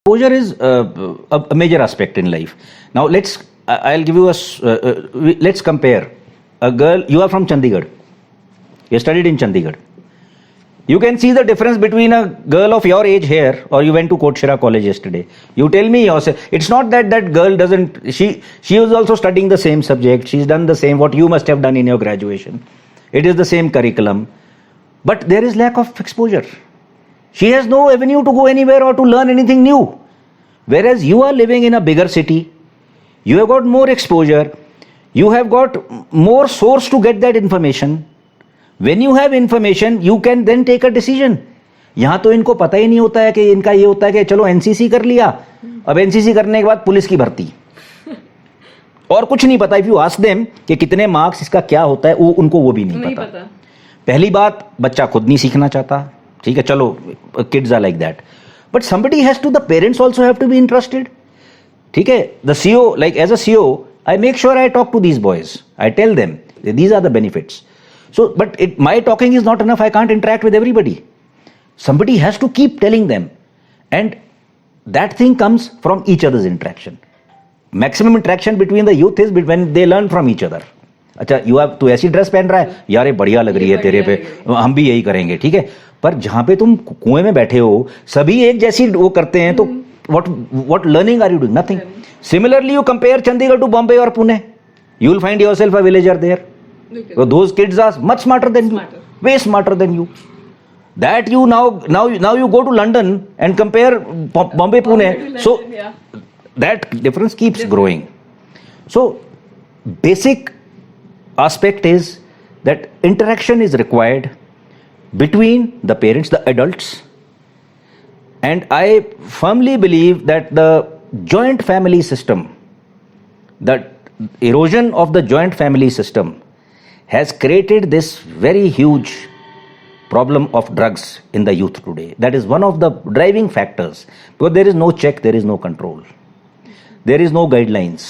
exposure is a major aspect in life. Now I'll give you let's compare a girl. You are from Chandigarh. You studied in Chandigarh. You can see the difference between a girl of your age here, or you went to Kotshira College yesterday. You tell me yourself. It's not that that girl doesn't. She was also studying the same subject. She's done the same what you must have done in your graduation. It is the same curriculum, but there is lack of exposure. She has no avenue to go anywhere or to learn anything new. Whereas you are living in a bigger city, you have got more exposure, you have got more source to get that information. When you have information, you can then take a decision. यहाँ तो इनको पता ही नहीं होता है कि इनका ये होता है कि चलो एनसीसी कर लिया, अब एनसीसी करने के बाद पुलिस की भर्ती, और कुछ नहीं पता. इफ यू आस्क देम कि कितने मार्क्स, इसका क्या होता है, वो उनको वो भी नहीं पता. पहली बात, बच्चा खुद नहीं सीखना चाहता. ठीक है, चलो kids are like that, but somebody has to, the parents also have to be interested. ठीक है, the CEO, like as a CEO, I make sure I talk to these boys, I tell them these are the benefits. So, but my talking is not enough. I can't interact with everybody. Somebody has to keep telling them, and that thing comes from each other's interaction. Maximum interaction between the youth is when they learn from each other. अच्छा, तू ऐसी dress पहन रहा है यार, ये बढ़िया लग रही है तेरे पे, हम भी यही करेंगे. ठीक है, पर जहां पे तुम कुएं में बैठे हो, सभी एक जैसी वो करते हैं, तो what learning are you doing? Nothing. Similarly, you compare Chandigarh to Bombay or Pune, you will find yourself a villager there. So those kids are much smarter than you, way smarter than you. That you now you go to London and compare Bombay, Pune. So that difference keeps growing. So basic aspect is that interaction is required between the parents, the adults, and I firmly believe that the joint family system, that erosion of the joint family system has created this very huge problem of drugs in the youth today. That is one of the driving factors, because there is no check, there is no control, there is no guidelines,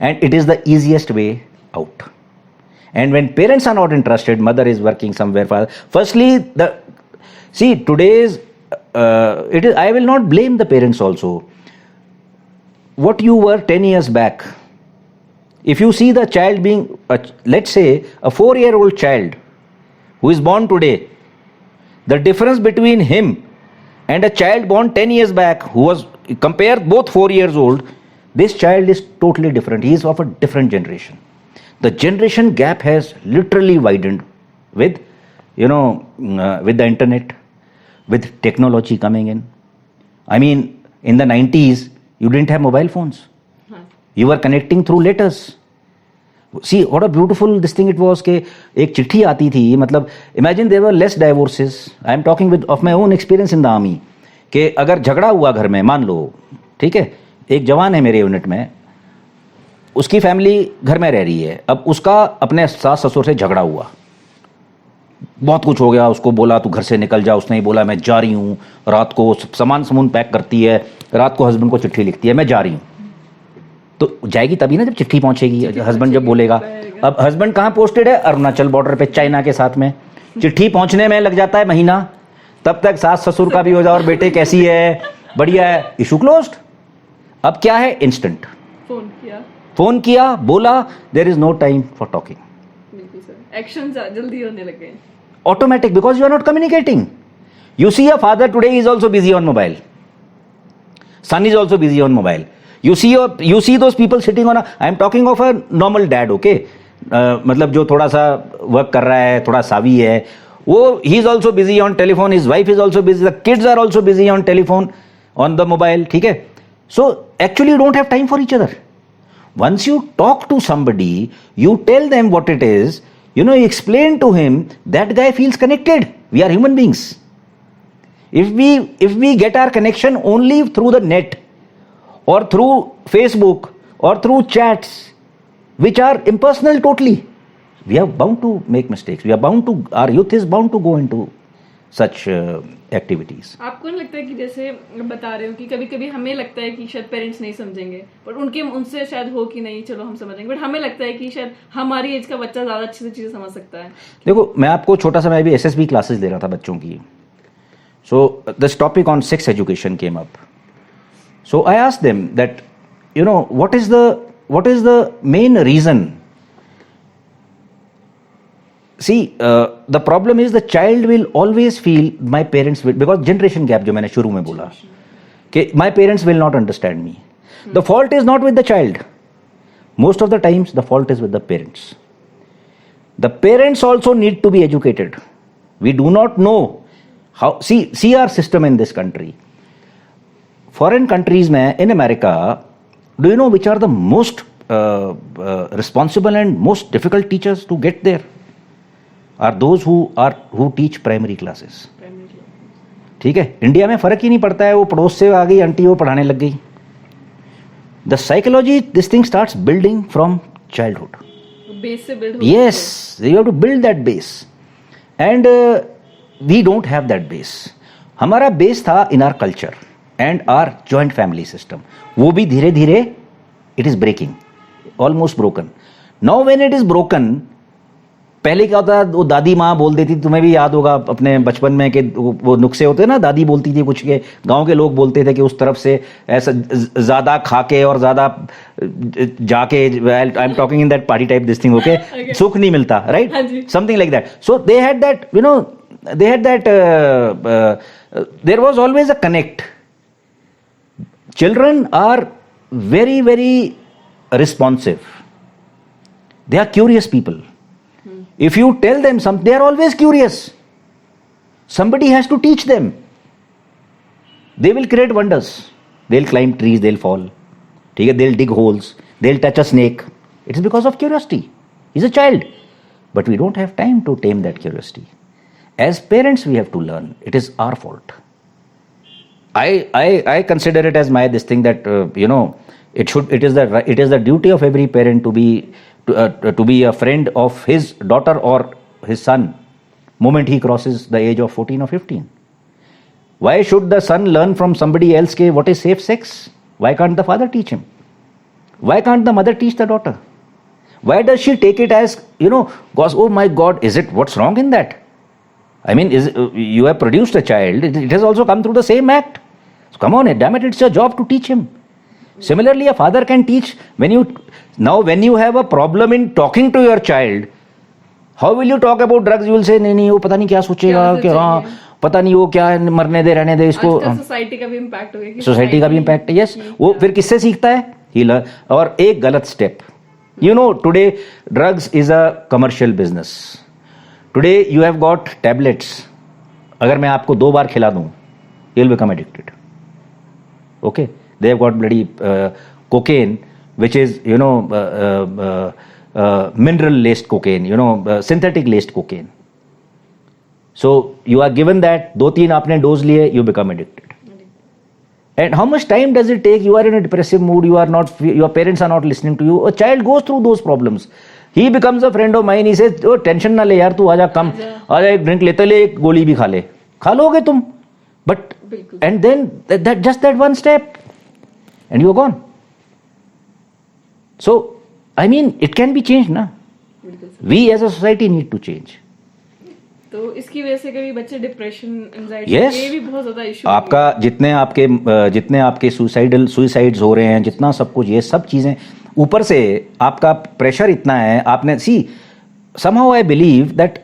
and it is the easiest way out. And when parents are not interested, mother is working somewhere, father, firstly, today's I will not blame the parents also. What you were 10 years back, if you see the child being, let's say, a 4-year-old child who is born today, the difference between him and a child born 10 years back who was, compare both 4 years old, this child is totally different. He is of a different generation. The generation gap has literally widened with, with the internet, with technology coming in. I mean, in the 90s, you didn't have mobile phones. You were connecting through letters. See what a beautiful this thing it was कि एक चिट्ठी आती थी. मतलब imagine there were less divorces. I am talking of my own experience in the army. कि अगर झगड़ा हुआ घर में, मान लो, ठीक है, एक जवान है मेरे यूनिट में, उसकी फैमिली घर में रह रही है, अब उसका अपने सास ससुर से झगड़ा हुआ, बहुत कुछ हो गया, उसको बोला तू घर से निकल जा, उसने ही बोला मैं जा रही हूँ, रात को सामान पैक करती है, रात को हस्बैंड को चिट्ठी लिखती है मैं जा रही हूँ. तो जाएगी तभी ना जब चिट्ठी पहुंचेगी, हस्बैंड जब बोलेगा. अब हस्बैंड कहाँ पोस्टेड है? अरुणाचल बॉर्डर पे, चाइना के साथ में. चिट्ठी पहुंचने में लग जाता है महीना, तब तक सास ससुर का भी हो जाए, और बेटे कैसी है, बढ़िया है, इशू क्लोज्ड. अब क्या है? इंस्टेंट फोन किया, बोला, there is no time for talking. Action जल्दी होने लगे, automatic, because you are not communicating. You see a father today is also busy on mobile, son is also busy on mobile. You see those people sitting on I am talking of a normal dad, okay? मतलब जो थोड़ा सा work कर रहा है, थोड़ा सावी है, वो he is also busy on telephone, his wife is also busy, the kids are also busy on telephone, on the mobile, ठीक है? So actually you don't have time for each other. Once you talk to somebody, you tell them what it is, you explain to him, that guy feels connected. We are human beings. If we get our connection only through the net, or through Facebook, or through chats, which are impersonal totally, we are bound to make mistakes. Our youth is bound to go into such activities. आपको नहीं लगता है कि जैसे बता रहे हो कि कभी कभी हमें लगता है कि शायद पेरेंट्स नहीं समझेंगे, पर उनसे शायद हो कि नहीं, चलो हम समझेंगे, बट हमें लगता है कि शायद हमारी एज का बच्चा ज्यादा अच्छे से चीजें समझ सकता है. देखो, मैं आपको छोटा सा, मैं भी SSB क्लासेस ले रहा था बच्चों की. So this topic on sex education came up. So I asked them that, what is the main reason? See, the problem is the child will always feel my parents will, because generation gap जो मैंने शुरू में बोला कि my parents will not understand me. The fault is not with the child. Most of the times the fault is with the parents. The parents also need to be educated. We do not know how. See our system in this country. Foreign countries में, in America, do you know which are the most responsible and most difficult teachers to get there? Are those who teach primary classes. ठीक है, India में फर्क ही नहीं पड़ता है, वो पड़ोस से आ गई आंटी, वो पढ़ाने लग गई. The psychology, this thing starts building from childhood. Base से build. Yes, you have to build that base, and we don't have that base. हमारा base था in our culture and our joint family system. वो भी धीरे धीरे it is breaking, almost broken. Now when it is broken, पहले क्या होता, वो दादी माँ बोल देती, तुम्हें भी याद होगा अपने बचपन में कि वो नुस्खे होते ना, दादी बोलती थी कुछ के, गांव के लोग बोलते थे कि उस तरफ से ऐसा ज़्यादा खा के और ज़्यादा जाके, I am talking in that party type this thing, okay, सुख नहीं मिलता, right, something like that. So they had that there was always a connect. Children are very very responsive. They are curious people. If you tell them something, they are always curious. Somebody has to teach them. They will create wonders. They'll climb trees, they'll fall. They'll dig holes, they'll touch a snake. It is because of curiosity. He's a child. But we don't have time to tame that curiosity. As parents, we have to learn. It is our fault. I consider it as this thing that, it is the duty of every parent to be a friend of his daughter or his son moment he crosses the age of 14 or 15. Why should the son learn from somebody else what is safe sex? Why can't the father teach him? Why can't the mother teach the daughter? Why does she take it as, goes, oh my God, what's wrong in that? I mean, you have produced a child, it has also come through the same act. So come on, damn it, it's your job to teach him. Similarly, a father can teach. When you have a problem in talking to your child, how will you talk about drugs? You will say, नहीं वो पता नहीं क्या सोचेगा, कि हाँ पता नहीं वो क्या मरने दे रहने दे इसको. सोसाइटी का भी इम्पैक्ट होगा. सोसाइटी का भी इम्पैक्ट है. यस, वो फिर किससे सीखता है? ही लर्न. और एक गलत step. Today drugs is a commercial business. Today you have got tablets. अगर मैं आपको 2 बार खिला दूं, you will become addicted. Okay. They have got bloody cocaine, which is, mineral-laced cocaine, synthetic-laced cocaine. So, you are given that, 2-3 आपने dose लिए, you become addicted. And how much time does it take? You are in a depressive mood, your parents are not listening to you. A child goes through those problems. He becomes a friend of mine, he says, oh, tension ना ले यार, तू आजा कम, आजा एक drink लेते ले, एक गोली भी खा लोगे तुम. But, and then, that one step, and you are gone. So, I mean, it can be changed, na? We as a society need to change. तो इसकी वजह से कभी बच्चे डिप्रेशन, एंजाइटी, ये भी बहुत ज्यादा इशू. आपका जितने आपके सुसाइड्स हो रहे हैं, जितना सब कुछ, ये सब चीजें, ऊपर से आपका प्रेशर इतना है. आपने somehow I believe that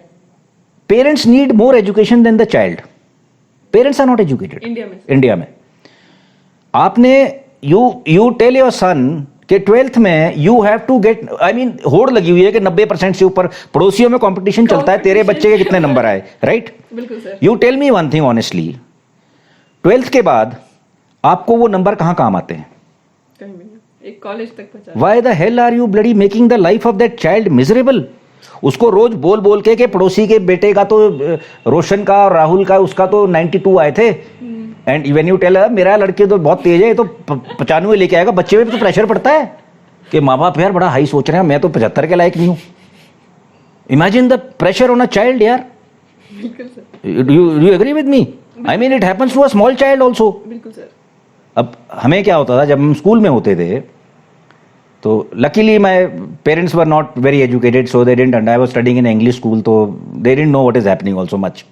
parents need more education than the child. Parents are not educated. India में आपने you tell your son कि 12th में you have to get, I mean, होड़ लगी हुई है कि 90% से ऊपर पड़ोसियों में कंपटीशन चलता है, तेरे बच्चे के कितने नंबर आए, राइट? बिल्कुल sir. You tell me one thing honestly, 12th के बाद आपको वो नंबर कहाँ काम आते हैं? कहीं भी नहीं, एक कॉलेज तक पहुंचा. Why the hell are you bloody making the life of that child miserable? उसको रोज बोल के पड़ोसी के बेटे का तो, रोशन का और राहुल का, उसका तो 92 आए थे. एंड व्हेन यू टेल मेरा लड़के तो बहुत तेज है, तो 95 लेके आएगा. बच्चे में भी तो प्रेशर पड़ता है कि माँ बाप यार बड़ा हाई सोच रहे हैं, मैं तो 75 के लायक नहीं हूँ. Imagine the pressure on a child यार. You agree with me? I mean it happens to a small child also. बिल्कुल सर. अब हमें क्या होता था जब हम स्कूल में होते थे, तो luckily my parents were not very educated, so they didn't, and I was studying in English school, so they didn't know what is happening also much.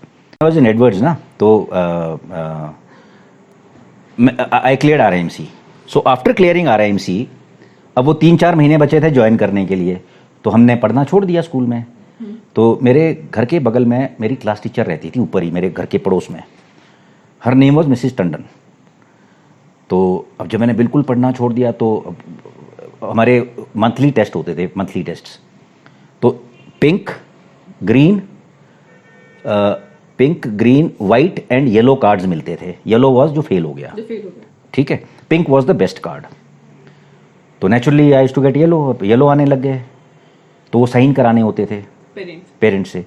I was in Edwards ना, तो I cleared RMC. So after clearing RIMC, अब वो 3-4 महीने बचे थे join करने के लिए, तो हमने पढ़ना छोड़ दिया स्कूल में। तो मेरे घर के बगल में मेरी क्लास टीचर रहती थी, ऊपर ही मेरे घर के पड़ोस में। Her name was Mrs Tandon. तो अब जब मैंने बिल्कुल पढ़ना छोड़ दिया तो हमारे मंथली टेस्ट होते थे, मंथली टेस्ट्स। तो pink green white and yellow cards मिलते थे। येलो वॉज जो फेल हो गया, ठीक है, pink was the best card. तो naturally I used to get yellow आने लग गए। तो वो साइन कराने होते थे पेरेंट्स से।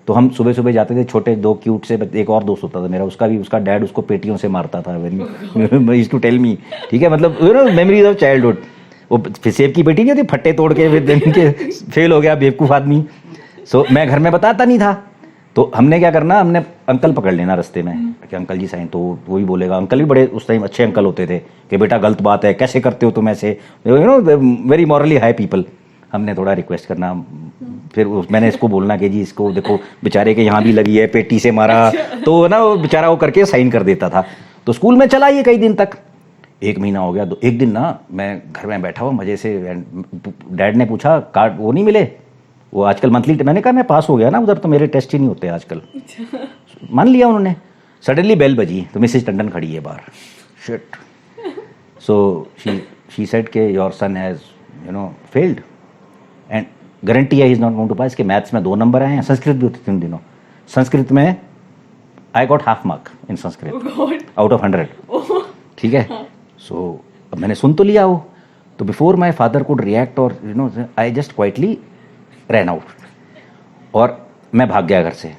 तो हम सुबह सुबह जाते थे, छोटे 2 क्यूट से, एक और दोस्त होता था मेरा, उसका डैड उसको पेटियों से मारता था। यूज्ड टू टेल मी, ठीक है, मतलब you know memories of childhood. वो सेब की पेटी नहीं होती, फट्टे तोड़ के फेल हो गया बेवकूफ़ आदमी। सो मैं घर में बताता नहीं था। तो हमने क्या करना, हमने अंकल पकड़ लेना रास्ते में कि अंकल जी साइन, तो वो ही बोलेगा। अंकल भी बड़े उस टाइम अच्छे अंकल होते थे कि बेटा गलत बात है, कैसे करते हो तुम ऐसे, you know very morally high people. हमने थोड़ा रिक्वेस्ट करना, फिर मैंने इसको बोलना कि जी इसको देखो बेचारे के यहाँ भी लगी है, पेटी से मारा। तो ना वो बेचारा वो करके साइन कर देता था। तो स्कूल में चला ये कई दिन तक, 1 महीना हो गया। एक दिन ना मैं घर में बैठा हुआ मज़े से, डैड ने पूछा कार्ड वो नहीं मिले, वो आजकल मंथली। मैंने कहा मैं पास हो गया ना, उधर तो मेरे टेस्ट ही नहीं होते आजकल। मान लिया उन्होंने। सडनली बेल बजी तो मिसेज टंडन खड़ी है बाहर। शिट। सो शी सेड के your son has you know failed and guarantee है he is not going to pass. के मैथ्स में 2 नंबर आए हैं, संस्कृत भी होती थी उन दिनों। संस्कृत में I got half mark in Sanskrit out of 100, ठीक है। सो अब मैंने सुन तो लिया वो। तो before my father could react और you know I just quietly ran out और मैं भाग गया घर से,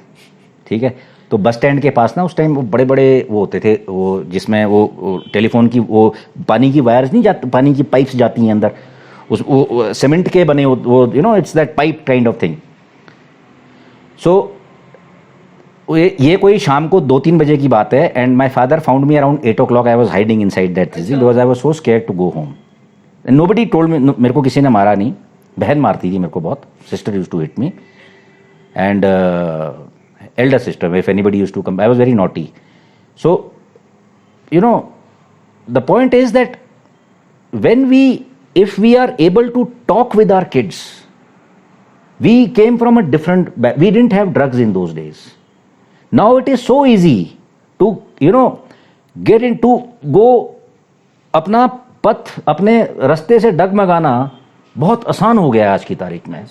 ठीक है। तो बस स्टैंड के पास ना उस टाइम वो बड़े बड़े वो होते थे, वो जिसमें वो टेलीफोन की वो पानी की वायर्स नहीं जाती, पानी की पाइप्स जाती हैं अंदर, उस वो सीमेंट के बने वो you know it's that pipe kind of thing. So ये कोई शाम को 2-3 बजे की बात है and my father found me around 8 o'clock। I was hiding inside that because I was so scared to go home. Nobody told me, मेरे को किसी ने मारा नहीं, बहन मारती थी मेरे को बहुत। Sister used to hit me and elder sister, if anybody used to come, I was very naughty. So you know the point is that if we are able to talk with our kids, we came from a different, we didn't have drugs in those days. Now it is so easy to you know get into go अपना पथ अपने रास्ते से डगमगाना बहुत आसान हो गया है आज की तारीख में।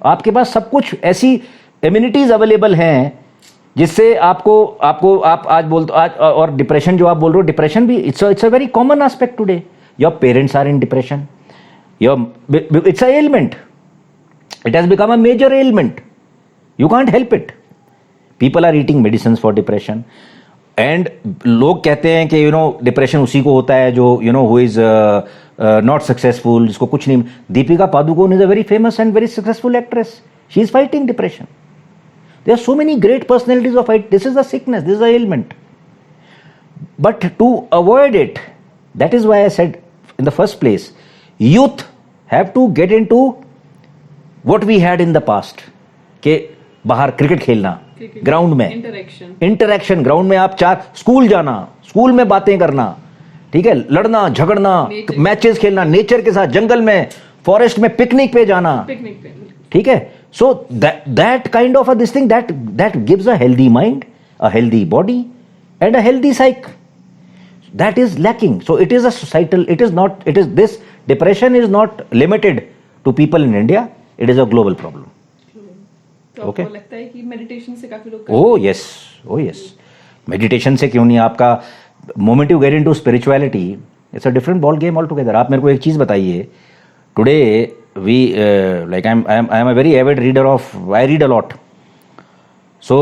आपके पास सब कुछ ऐसी एम्यूनिटीज अवेलेबल हैं जिससे आप आज बोलते आज, और डिप्रेशन जो आप बोल रहे हो, डिप्रेशन भी it's a very common aspect today. Your parents are in depression, it's a element, it has become a major element, you can't help it. People are eating medicine for depression and लोग कहते हैं कि you know depression उसी को होता है जो you know who is not successful, जिसको कुछ नहीं। Deepika Padukone is a very famous and very successful actress, she is fighting depression. There are so many great personalities of it. This is a sickness, this is a ailment. But to avoid it, that is why I said in the first place, youth have to get into what we had in the past. कि बाहर cricket खेलना, ground में interaction, ground में आप school जाना, school में बातें करना, ठीक है, लड़ना झगड़ना, मैचेस खेलना, नेचर के साथ, जंगल में, फॉरेस्ट में पिकनिक पे जाना, ठीक है। So that kind of a this thing that gives a healthy mind, a healthy body, and a healthy psyche. That is lacking. So it is a societal. This depression is not limited to people in India. It is a global problem. तो Okay. आपको लगता है कि meditation से काफी लोग Oh yes. Meditation से क्यों नहीं? आपका moment you get into spirituality, it's a different ball game altogether. आप मेरे को एक चीज बताइए. Today we like I'm a very avid reader of, I read a lot. So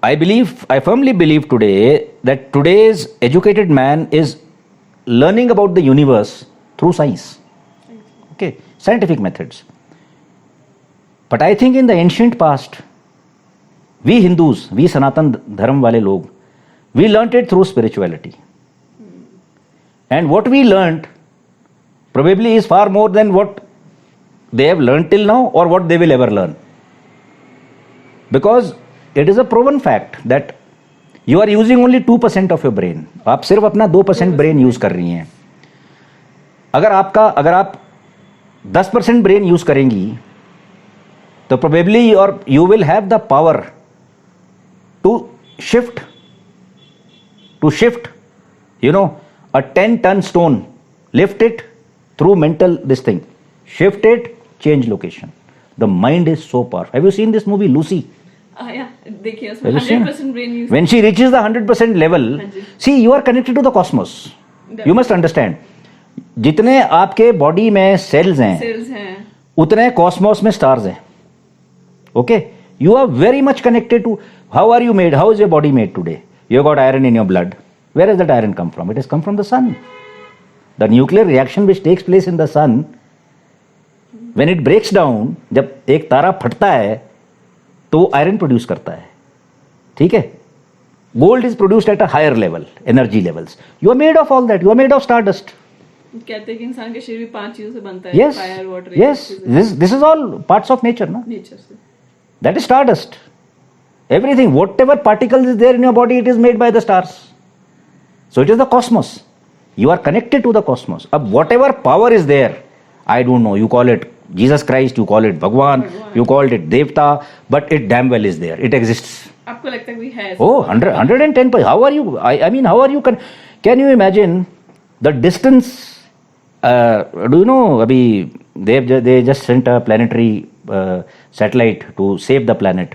I firmly believe today that today's educated man is learning about the universe through science, okay, scientific methods. But I think in the ancient past, we Hindus, we Sanatan Dharm wale log, we learnt it through spirituality. And what we learnt probably is far more than what they have learned till now or what they will ever learn. Because it is a proven fact that you are using only 2% of your brain. आप सिर्फ अपना 2% brain use कर रही हैं अगर आप 10% brain use करेंगी तो प्रोबेबली और you will have the power to shift you know, a 10-ton stone, lift it through mental this thing, shift it, change location. The mind is so powerful. Have you seen this movie Lucy? Yeah, देखिए Have उसमें you seen? 100% brain use When she reaches the 100% level, हाँ जी। see, you are connected to the cosmos. You must understand. जितने आपके body में sales हैं sales हैं उतने Cosmos में स्टार्स हैं. Okay, you are very much connected to. How are you made? How is your body made today? You got iron in your blood. Where has that iron come from? It has come from the sun. The nuclear reaction which takes place in the sun, when it breaks down, जब एक तारा फटता है तो iron produce करता है. ठीक है? Gold is produced at a higher level, energy levels. You are made of all that. You are made of stardust. कहते हैं कि इंसान का शरीर भी 5 चीजों से बनता है. Yes, fire, water, yes. This is all parts of nature, na? Nature से. That is stardust. Everything, whatever particles is there in your body, it is made by the stars. So it is the cosmos. You are connected to the cosmos. Ab whatever power is there, I don't know, you call it Jesus Christ, you call it Bhagwan, you call it Devta, but it damn well is there. It exists. आपको लगता है कि है? Oh, 110%. How are you? I mean, how are you? Can you imagine the distance? Do you know, Abhi, they just sent a planetary satellite to save the planet.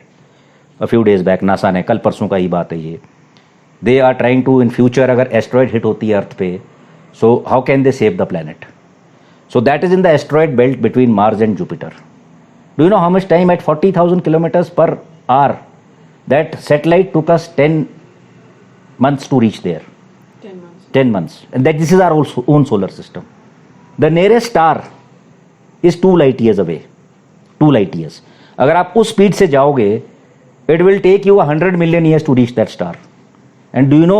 A few days back, NASA ने, कल परसों का ही बात है ये. They are trying to in future, अगर asteroid hit होती है अर्थ पे, so how can they save the planet? So that is in the asteroid belt between Mars and Jupiter. Do you know how much time? At 40,000 kilometers per hour, that satellite took us 10 months to reach there. 10 months. 10 months. And that this is our own solar system. The nearest star is 2 light years away. 2 light years. अगर आप उस speed से जाओगे, it will take you 100 million years to reach that star. And do you know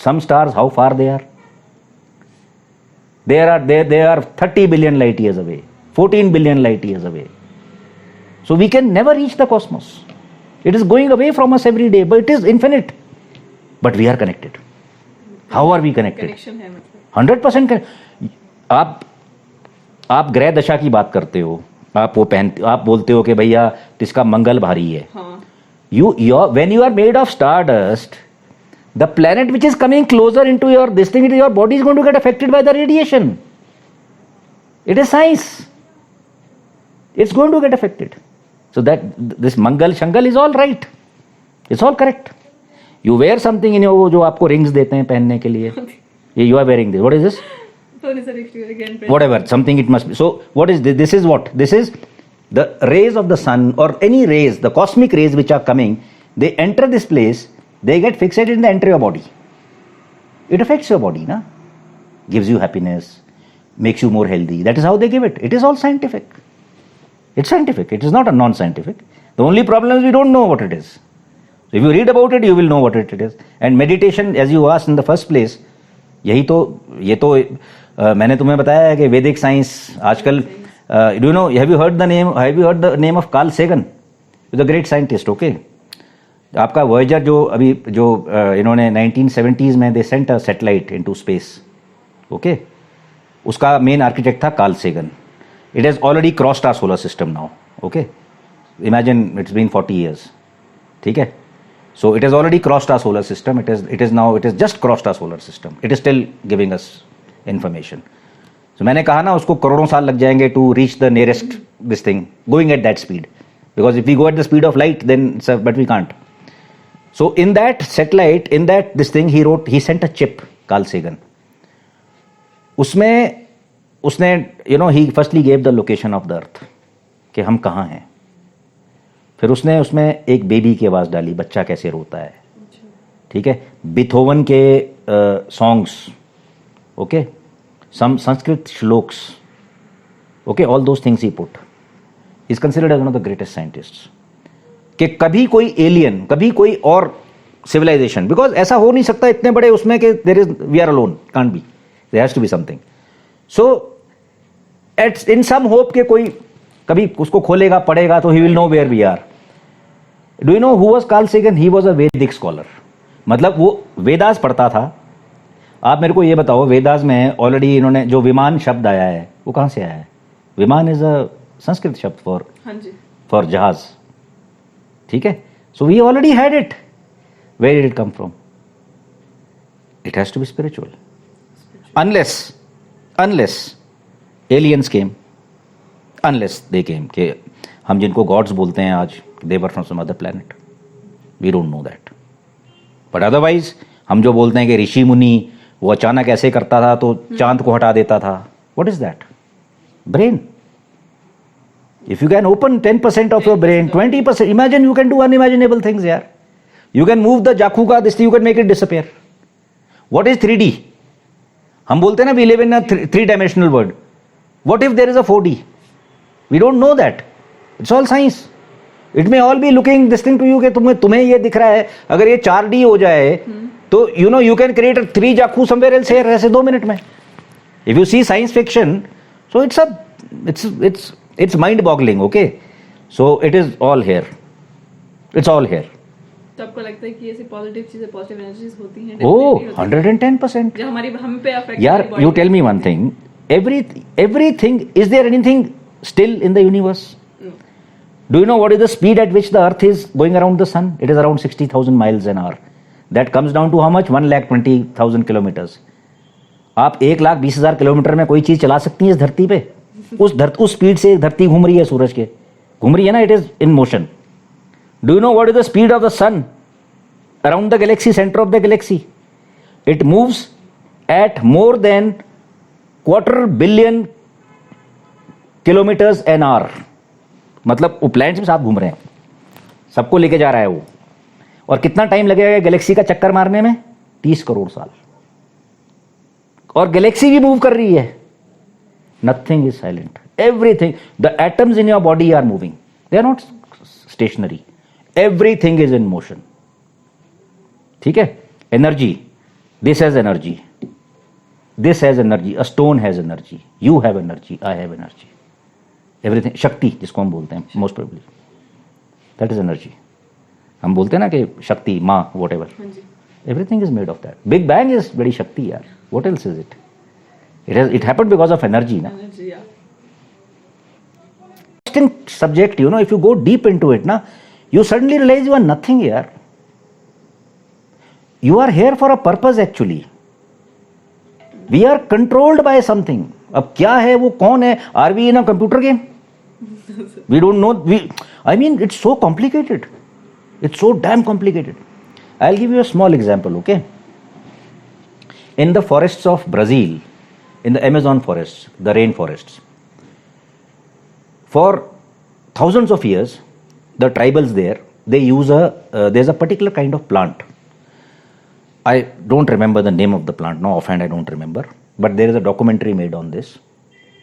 some stars how far they are? They are 30 billion light years away, 14 billion light years away. So we can never reach the cosmos. It is going away from us every day, but it is infinite. But we are connected. How are we connected? Connection है मतलब. 100%. आप ग्रह दशा की बात करते हो, आप बोलते हो कि भैया इसका मंगल भारी है. हाँ. When you are made of stardust, the planet which is coming closer into your this thing, your body is going to get affected by the radiation. It is science. It's going to get affected. So that this Mangal Shangal is all right. It's all correct. You wear something in your, जो आपको rings देते हैं पहनने के लिए. You are wearing this. What is this? Sorry, sir, again. Whatever, something it must be. So what is this? This is what? This is the rays of the sun or any rays, the cosmic rays which are coming, they enter this place, they get fixated in the enter your body. It affects your body, na? Gives you happiness, makes you more healthy. That is how they give it. It is all scientific. It's scientific. It is not a non-scientific. The only problem is we don't know what it is. So if you read about it, you will know what it is. And meditation, as you asked in the first place, ये तो मैंने तुम्हें बताया है कि वैदिक science आजकल. Do you know? Have you heard the name of Carl Sagan? He's a great scientist. Okay. आपका Voyager जो इन्होंने 1970s में they sent a satellite into space. Okay. उसका main architect था Carl Sagan. It has already crossed our solar system now. Okay. Imagine it's been 40 years. ठीक है. So it has already crossed our solar system. It has just crossed our solar system. It is still giving us information. So मैंने कहा ना उसको करोड़ों साल लग जाएंगे to reach the nearest this thing, going at that speed. Because if we go at the speed of light, then but we can't. So in that satellite, in that this thing, he sent a chip, Carl Sagan. उसमें उसने he firstly gave the location of the earth कि हम कहाँ हैं. फिर उसने उसमें एक बेबी की आवाज़ डाली, बच्चा कैसे रोता है. ठीक है. बीथोवन के songs, okay, some Sanskrit shloks, okay, all those things he put. He's considered as one of the greatest scientists. कि कभी कोई एलियन, कभी कोई और सिविलाइजेशन, बिकॉज ऐसा हो नहीं सकता इतने बड़े उसमें कि we are alone, can't be, there has to be something. So at in some hope के कोई कभी उसको खोलेगा पढ़ेगा तो he will know where we are. Do you know who was Carl Sagan? He was a Vedic scholar. मतलब वो वेदास पढ़ता था आप मेरे को ये बताओ, वेदास में ऑलरेडी इन्होंने जो विमान शब्द आया है वो कहाँ से आया है? विमान इज अ संस्कृत शब्द फॉर हाँ जी, फॉर जहाज, ठीक है? So we already had it. Where did it come from? It has to be spiritual. Unless aliens came, unless they came, कि हम जिनको गॉड्स बोलते हैं आज, they were from some other planet. We don't know that. But otherwise हम जो बोलते हैं कि ऋषि मुनि वो अचानक ऐसे करता था तो चांद को हटा देता था. What is that? Brain. If you can open 10% of your brain, 20%, imagine you can do unimaginable things here. You can move the Jakuka, this thing, you can make it disappear. What is 3D? हम बोलते हैं ना, we live in a three-dimensional world. What if there is a 4D? We don't know that. It's all science. It may all be looking this thing to you कि तुम्हें ये दिख रहा है. अगर ये 4D हो जाए तो you can create a 3 Jaku somewhere else here ऐसे 2 मिनट में. If you see science fiction, so it's mind-boggling, okay? So it is all here. It's all here. तो आपको लगता है कि ऐसी पॉजिटिव चीजें, पॉजिटिव एनर्जीज होती हैं? Oh, 110%. जो हमारी हम पे अफेक्ट. यार, you tell me one thing. Everything, is there anything still in the universe? No. Do you know what is the speed at which the earth is going around the sun? It is around 60,000 miles an hour. That comes down to how much? 1,20,000 kilometers. आप 1,20,000 kilometre में कोई चीज चला सकती है इस धरती पे? उस स्पीड से धरती घूम रही है, सूरज के घूम रही है ना. It is in motion. Do you know what is the speed of the sun around the galaxy, center of the galaxy? It moves at more than 250 billion kilometers an hour. मतलब वो प्लैनेट्स में साथ घूम रहे हैं, सबको लेके जा रहा है वो. और कितना टाइम लगेगा गैलेक्सी का चक्कर मारने में? 30 करोड़ साल. और गैलेक्सी भी मूव कर रही है. Nothing is silent. Everything, the atoms in your body are moving. They are not stationary. Everything is in motion. ठीक है? Energy. This has energy. This has energy. A stone has energy. You have energy. I have energy. Everything. शक्ति जिसको हम बोलते हैं, most probably. That is energy. हम बोलते हैं ना कि शक्ति, माँ, whatever. Everything is made of that. Big Bang is very शक्ति यार. What else is it? It happened because of energy, na? Energy, yeah. Interesting subject, if you go deep into it, na, you suddenly realize you are nothing here. You are here for a purpose actually. We are controlled by something. अब क्या है वो, कौन है? Are we in a computer game? We don't know. I mean, it's so complicated. It's so damn complicated. I'll give you a small example, okay? In the forests of Brazil, in the Amazon forests, the rainforests, for thousands of years, the tribals there, they use there's a particular kind of plant. I don't remember the name of the plant. No offhand, I don't remember. But there is a documentary made on this.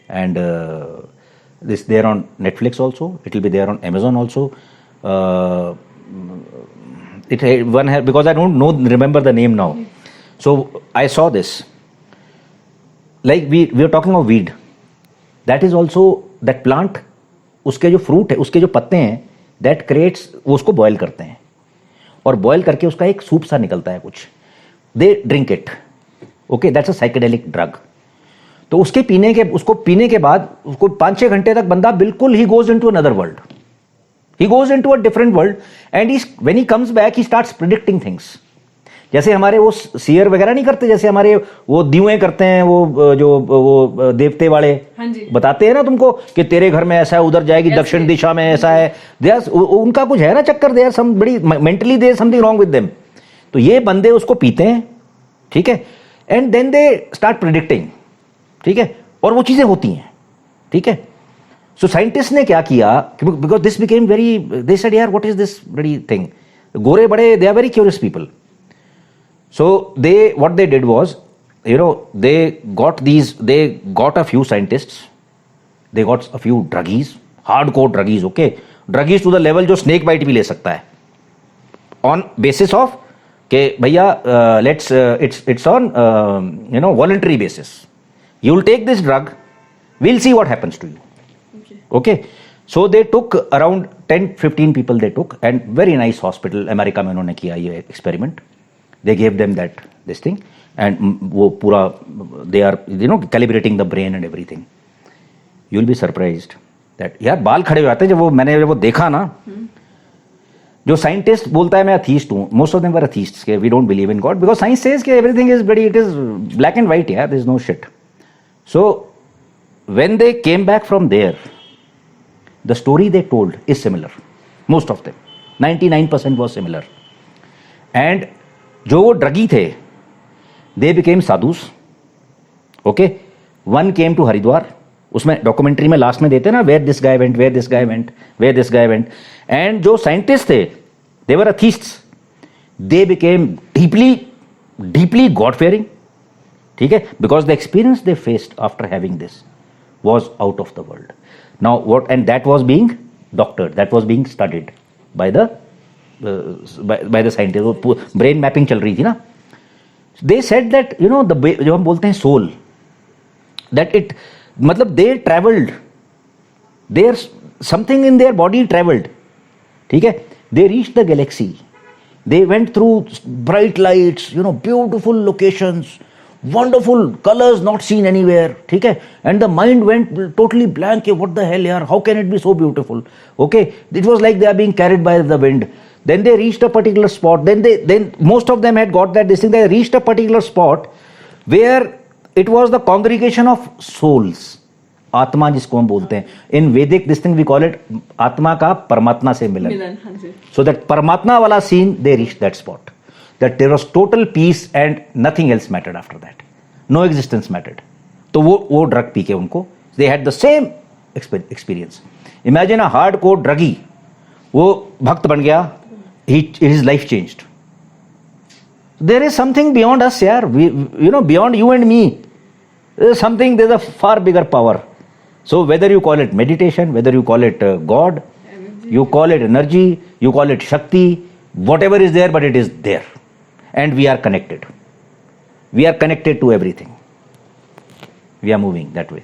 And this there on Netflix also. It will be there on Amazon also. Because I don't remember the name now. So I saw this. Like we are talking of weed. That is also that plant. उसके जो fruit है, उसके जो पत्ते हैं, that creates, वो उसको boil करते हैं और बॉयल करके उसका एक सूप सा निकलता है कुछ. They drink it. Okay, that's a psychedelic drug. तो उसको पीने के बाद उसको 5-6 घंटे तक बंदा बिल्कुल he goes into another world. He goes into a different world and when he comes back he starts predicting things. जैसे हमारे वो सीयर वगैरह नहीं करते, जैसे हमारे वो दियुएं करते हैं, वो देवते वाले बताते हैं ना तुमको कि तेरे घर में ऐसा है, उधर जाएगी दक्षिण दिशा में ऐसा है. उनका कुछ है ना चक्कर, दे आर सम बड़ी mentally there something wrong with them. तो ये बंदे उसको पीते हैं, ठीक है, and then they start predicting, ठीक है, और वो चीजें होती हैं, ठीक है. सो साइंटिस्ट ने क्या किया, because this became very, they said यार व्हाट इज दिस बड़ी थिंग. गोरे बड़े, they are very curious people. So what they did was, they got a few scientists, they got a few druggies, hardcore druggies, okay, druggies to the level जो snake bite भी ले सकता है, on basis of कि भैया it's on voluntary basis. You will take this drug, we'll see what happens to you. Okay. So they took around 10-15 people they took, and very nice hospital, America में उन्होंने किया ये experiment. They gave them this thing, and वो पूरा they are calibrating the brain and everything, you will be surprised that यार बाल खड़े हो जाते हैं जब वो देखा ना. जो साइंटिस्ट बोलता है मैं अथीस्ट हूं, most of them were atheists के we don't believe in God because science says कि everything is very, it is black and white, यार there is no shit. So when they came back from there, the story they told is similar, most of them 99% was similar. And जो वो druggie थे they became sadhus. Okay, one came to Haridwar, उसमें documentary में last में देते ना where this guy went, where this guy went, where this guy went. And जो scientist थे they were atheists, they became deeply God fearing. ठीक है, because the experience they faced after having this was out of the world. Now what, and that was being doctored, that was being studied by the scientists. वो brain mapping चल रही थी ना. They said that जो हम बोलते हैं soul, that it मतलब they traveled, there's something in their body traveled. ठीक है, they reached the galaxy, they went through bright lights, beautiful locations, wonderful colors not seen anywhere. ठीक है, and the mind went totally blank. What the hell, yaar, how can it be so beautiful? Okay, it was like they are being carried by the wind. Then they reached a particular spot, then most of them had got that this thing, they reached a particular spot where it was the congregation of souls, आत्मा जिसको हम बोलते हैं. In Vedic this thing we call it आत्मा का परमात्मा से मिलन. सो दैट परमात्मा वाला scene, they reach that spot, that there was total peace and nothing else mattered after that, no existence mattered. तो वो ड्रग पी के उनको, they had the same experience. Imagine a hardcore druggie, वो भक्त बन गया, his life changed. There is something beyond us, यार, beyond you and me. There is something, there's a far bigger power. So whether you call it meditation, whether you call it God, you call it energy, you call it Shakti, whatever is there, but it is there. And we are connected. We are connected to everything. We are moving that way.